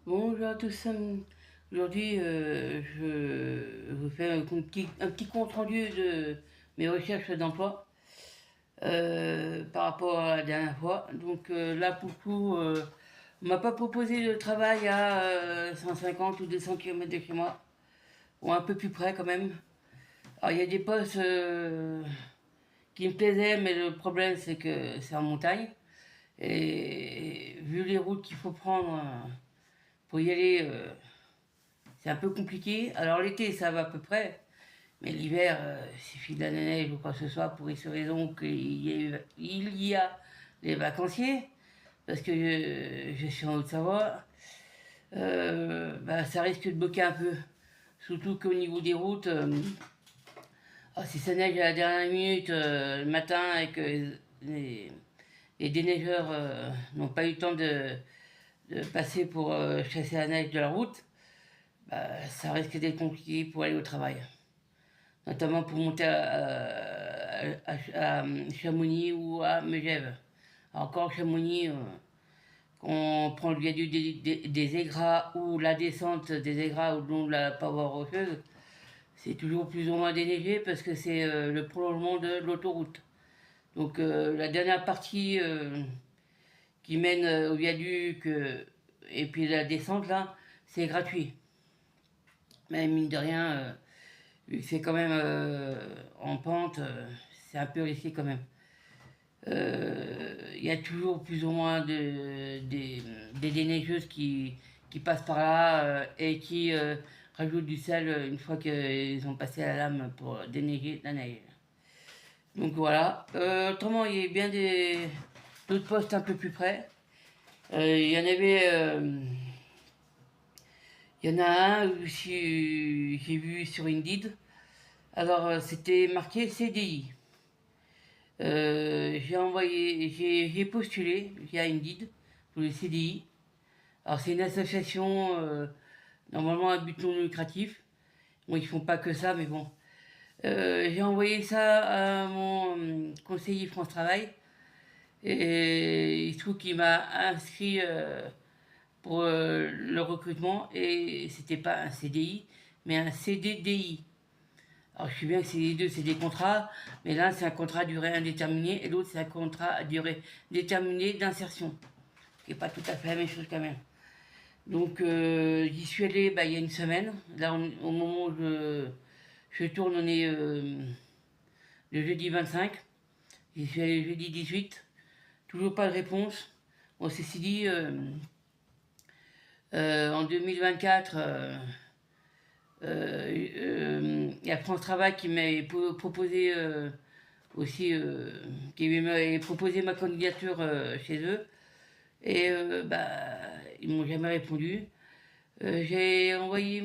Bonjour à tous. Aujourd'hui, je vous fais un petit compte rendu de mes recherches d'emploi par rapport à la dernière fois. Donc là, pour le coup, on m'a pas proposé de travail à 150 ou 200 km de chez moi, ou un peu plus près quand même. Alors, il y a des postes qui me plaisaient, mais le problème, c'est que c'est en montagne. Et vu les routes qu'il faut prendre pour y aller, c'est un peu compliqué. Alors l'été, ça va à peu près. Mais l'hiver, il suffit de la neige ou quoi que ce soit pour X raison il y a les vacanciers. Parce que je suis en Haute-Savoie. Bah, ça risque de bloquer un peu. Surtout qu'au niveau des routes, si ça neige à la dernière minute le matin et que les déneigeurs n'ont pas eu le temps de passer pour chasser la neige de la route, bah, ça risque d'être compliqué pour aller au travail. Notamment pour monter à Chamonix ou à Megève. Encore Chamonix, quand on prend le viaduc des Aigras ou la descente des Aigras ou le long de la paroi rocheuse, c'est toujours plus ou moins déneigé parce que c'est le prolongement de l'autoroute. Donc la dernière partie qui mène au viaduc et puis la descente là, c'est gratuit. Mais mine de rien, vu que c'est quand même en pente, c'est un peu risqué quand même. Il y a toujours plus ou moins des déneigeuses qui passent par là et qui rajoutent du sel une fois qu'ils ont passé la lame pour déneiger la neige. Donc voilà. Autrement, il y a bien d'autres postes un peu plus près. Il y en avait. Il y en a un où j'ai vu sur Indeed. Alors, c'était marqué CDI. J'ai postulé via Indeed pour le CDI. Alors c'est une association normalement à but non lucratif. Bon, ils font pas que ça, mais bon. J'ai envoyé ça à mon conseiller France Travail et il se trouve qu'il m'a inscrit pour le recrutement et c'était pas un CDI, mais un CDDI. Alors je sais bien que c'est les deux, c'est des contrats, mais l'un c'est un contrat à durée indéterminée et l'autre c'est un contrat à durée déterminée d'insertion, qui n'est pas tout à fait la même chose quand même. Donc j'y suis allé bah, il y a une semaine. Là, au moment où je tourne, on est le jeudi 25. J'y suis allé le jeudi 18. Toujours pas de réponse. Bon, ceci dit, en 2024, il y a France Travail qui m'a proposé aussi, qui m'avait proposé ma candidature chez eux. Et bah, ils m'ont jamais répondu. J'ai envoyé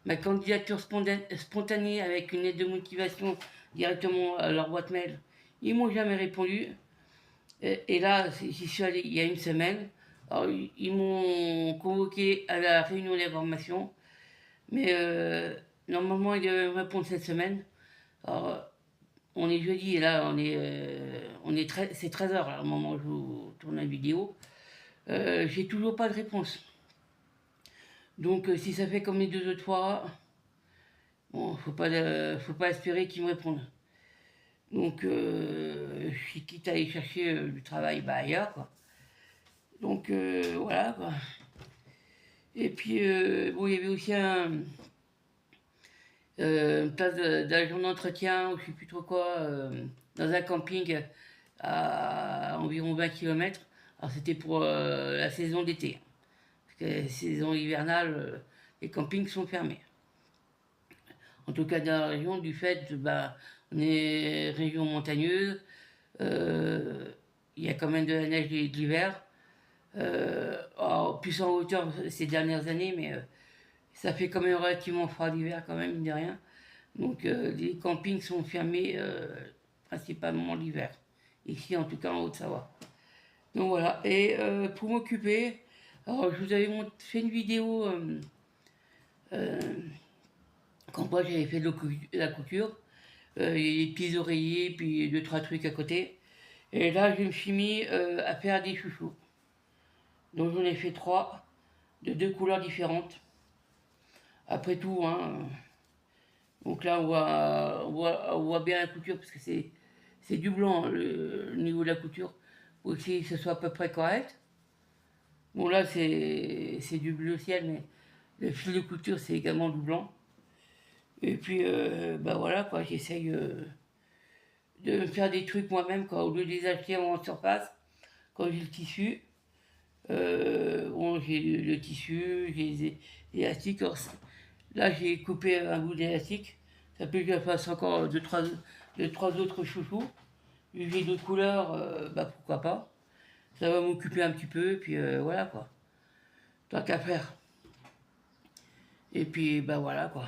ma candidature spontanée avec une lettre de motivation directement à leur boîte mail. Ils m'ont jamais répondu. Et là, j'y suis allé il y a une semaine. Alors, ils m'ont convoqué à la réunion d'information. Mais normalement, ils devaient me répondre cette semaine. Alors, on est jeudi et là, c'est 13h là, au moment où je vous tourne la vidéo. J'ai toujours pas de réponse. Donc, si ça fait comme les deux autres fois, bon, faut pas espérer qu'ils me répondent. Donc, je suis quitte à aller chercher du travail bah, ailleurs, quoi. Donc, voilà, quoi. Et puis, bon, il y avait aussi une place d'agent d'entretien, ou je sais plus trop quoi, dans un camping à environ 20 km. Alors, c'était pour la saison d'été. Parce que la saison hivernale, les campings sont fermés. En tout cas dans la région, du fait, bah, on est région montagneuse, euh, il y a quand même de la neige de l'hiver, plus en hauteur ces dernières années, mais ça fait quand même relativement froid l'hiver quand même, mine de rien. Donc les campings sont fermés principalement l'hiver, ici en tout cas en Haute-Savoie. Donc voilà, et pour m'occuper, alors je vous avais fait une vidéo euh, quand moi j'avais fait de la couture, les petits oreillers, puis deux, trois trucs à côté. Et là, je me suis mis à faire des chouchous. Donc j'en ai fait 3 de 2 couleurs différentes. Après tout, hein. Donc là on voit bien la couture parce que c'est du blanc hein, le niveau de la couture. Pour essayer que ce soit à peu près correct. Bon là c'est du bleu ciel mais le fil de couture c'est également du blanc. Et puis bah voilà quoi, j'essaye de me faire des trucs moi-même quoi, au lieu de les acheter en surface quand j'ai le tissu. Bon, j'ai le tissu, j'ai les élastiques. Alors, là, j'ai coupé un bout d'élastique. Ça peut que je fasse encore deux, trois autres chouchous. Vu que j'ai d'autres couleurs, bah pourquoi pas. Ça va m'occuper un petit peu, et puis voilà quoi. Tant qu'à faire. Et puis bah voilà quoi.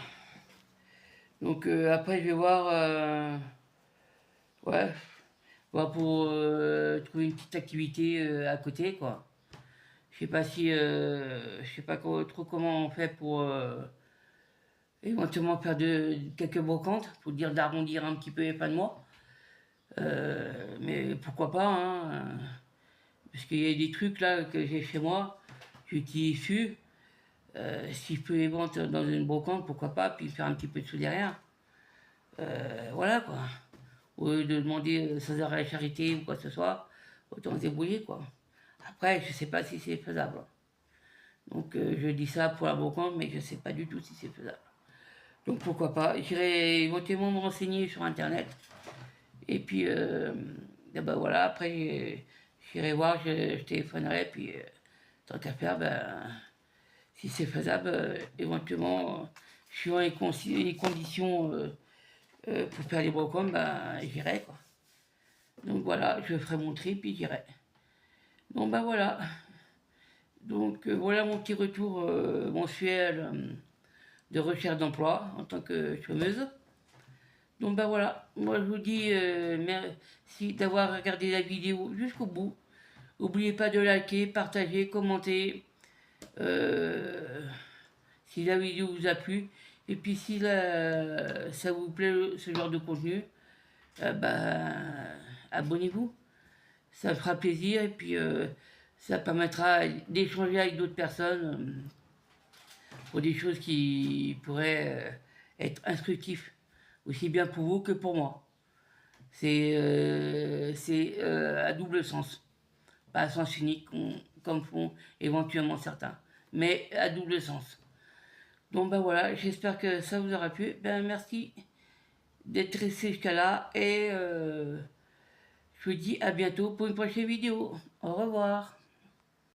Donc après, je vais voir, ouais, voir pour trouver une petite activité à côté quoi. Je sais pas trop comment on fait pour éventuellement faire quelques brocantes, pour dire d'arrondir un petit peu les fins de mois. Mais pourquoi pas, hein, parce qu'il y a des trucs là que j'ai chez moi, j'utilise su. Si je peux les vendre dans une brocante, pourquoi pas, puis faire un petit peu de sous derrière. Voilà quoi. Au lieu de demander sans arrêt la charité ou quoi que ce soit, autant se débrouiller quoi. Après, je sais pas si c'est faisable. Donc je dis ça pour la brocante, mais je ne sais pas du tout si c'est faisable. Donc pourquoi pas. J'irai éventuellement me renseigner sur internet. Et puis ben voilà, après j'irai voir, je téléphonerai, puis tant qu'à faire, ben, si c'est faisable, éventuellement, suivant les conditions pour faire les brocantes, ben j'irai quoi. Donc voilà, je ferai mon tri, puis j'irai. Donc ben voilà. Donc voilà mon petit retour mensuel de recherche d'emploi en tant que chômeuse. Donc ben voilà, moi je vous dis merci d'avoir regardé la vidéo jusqu'au bout. N'oubliez pas de liker, partager, commenter si la vidéo vous a plu. Et puis si ça vous plaît ce genre de contenu, ben, abonnez-vous. Ça me fera plaisir et puis ça permettra d'échanger avec d'autres personnes pour des choses qui pourraient être instructives, aussi bien pour vous que pour moi. C'est à double sens, pas à sens unique comme font éventuellement certains, mais à double sens. Donc ben voilà, j'espère que ça vous aura plu. Ben merci d'être resté jusqu'à là et je vous dis à bientôt pour une prochaine vidéo. Au revoir.